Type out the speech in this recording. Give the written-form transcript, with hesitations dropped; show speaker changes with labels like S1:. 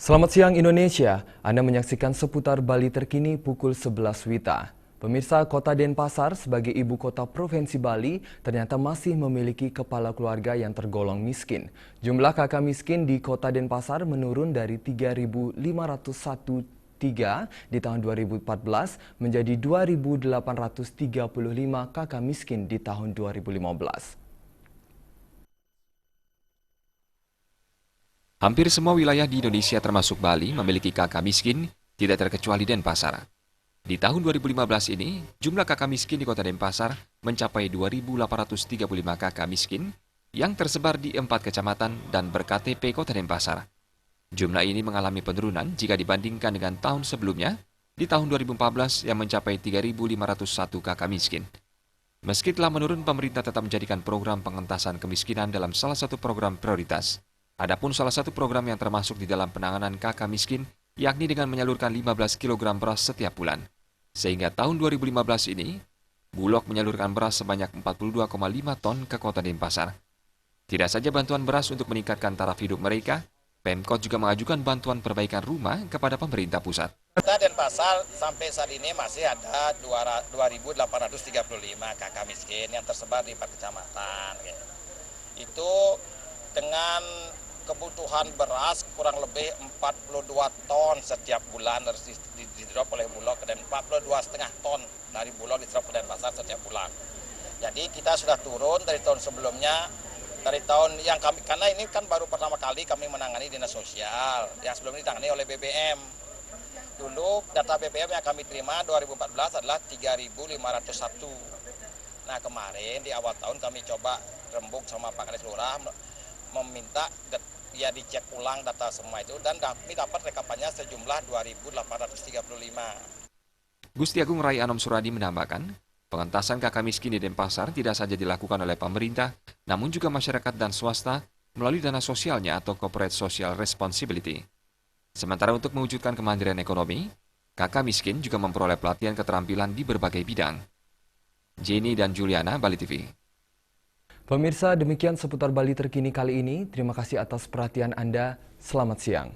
S1: Selamat siang Indonesia, Anda menyaksikan seputar Bali terkini pukul 11 WITA. Pemirsa, Kota Denpasar sebagai ibu kota Provinsi Bali ternyata masih memiliki kepala keluarga yang tergolong miskin. Jumlah kakak miskin di Kota Denpasar menurun dari 3.501 di tahun 2014 menjadi 2.835 kakak miskin di tahun 2015.
S2: Hampir semua wilayah di Indonesia termasuk Bali memiliki kakak miskin, tidak terkecuali Denpasar. Di tahun 2015 ini, jumlah kakak miskin di kota Denpasar mencapai 2.835 kakak miskin yang tersebar di 4 kecamatan dan ber-KTP kota Denpasar. Jumlah ini mengalami penurunan jika dibandingkan dengan tahun sebelumnya, di tahun 2014 yang mencapai 3.501 kakak miskin. Meski telah menurun, pemerintah tetap menjadikan program pengentasan kemiskinan dalam salah satu program prioritas. Adapun salah satu program yang termasuk di dalam penanganan kakak miskin, yakni dengan menyalurkan 15 kg beras setiap bulan. Sehingga tahun 2015 ini, Bulog menyalurkan beras sebanyak 42,5 ton ke kota Denpasar. Tidak saja bantuan beras untuk meningkatkan taraf hidup mereka, Pemkot juga mengajukan bantuan perbaikan rumah kepada pemerintah pusat.
S3: Kota Denpasar sampai saat ini masih ada 2.835 kakak miskin yang tersebar di 4 kecamatan. Itu dengan kebutuhan beras kurang lebih 42 ton setiap bulan harus di-drop oleh Bulog, dan 42,5 ton dari Bulog di-drop ke Denpasar setiap bulan. Jadi kita sudah turun dari tahun sebelumnya, dari tahun yang kami, karena ini kan baru pertama kali kami menangani dinas sosial, yang sebelumnya ditangani oleh BBM. Dulu data BBM yang kami terima 2014 adalah 3.501. Nah kemarin di awal tahun kami coba rembuk sama Pak Kades Lurah meminta ya dicek ulang data semua itu, dan kami dapat rekapannya sejumlah 2.835.
S2: Gusti Agung Rai Anom Suradi menambahkan, pengentasan kakak miskin di Denpasar tidak saja dilakukan oleh pemerintah, namun juga masyarakat dan swasta melalui dana sosialnya atau Corporate Social Responsibility. Sementara untuk mewujudkan kemandirian ekonomi, kakak miskin juga memperoleh pelatihan keterampilan di berbagai bidang. Jenny dan Juliana, Bali TV.
S1: Pemirsa, demikian seputar Bali terkini kali ini. Terima kasih atas perhatian Anda. Selamat siang.